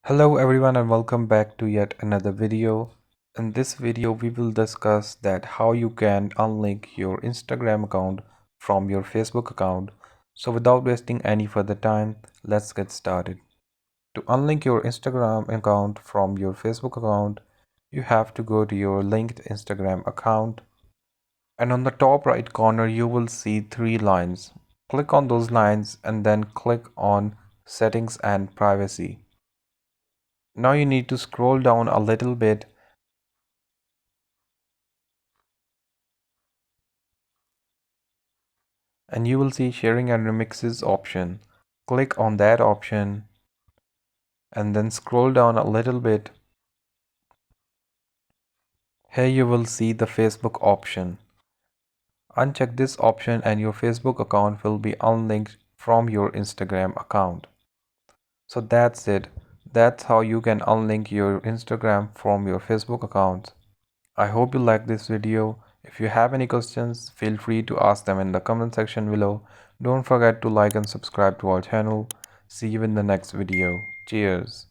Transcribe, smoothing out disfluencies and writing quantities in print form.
Hello everyone and welcome back to yet another video. In this video we will discuss that how you can unlink your Instagram account from your Facebook account. So without wasting any further time, let's get started. To unlink your Instagram account from your Facebook account, you have to go to your linked Instagram account, and on the top right corner you will see three lines. Click on those lines and then click on Settings and Privacy. Now you need to scroll down a little bit and you will see Sharing and Remixes option. Click on that option and then scroll down a little bit. Here you will see the Facebook option. Uncheck this option and your Facebook account will be unlinked from your Instagram account. So that's it. That's how you can unlink your Instagram from your Facebook account. I hope you like this video. If you have any questions, feel free to ask them in the comment section below. Don't forget to like and subscribe to our channel. See you in the next video. Cheers.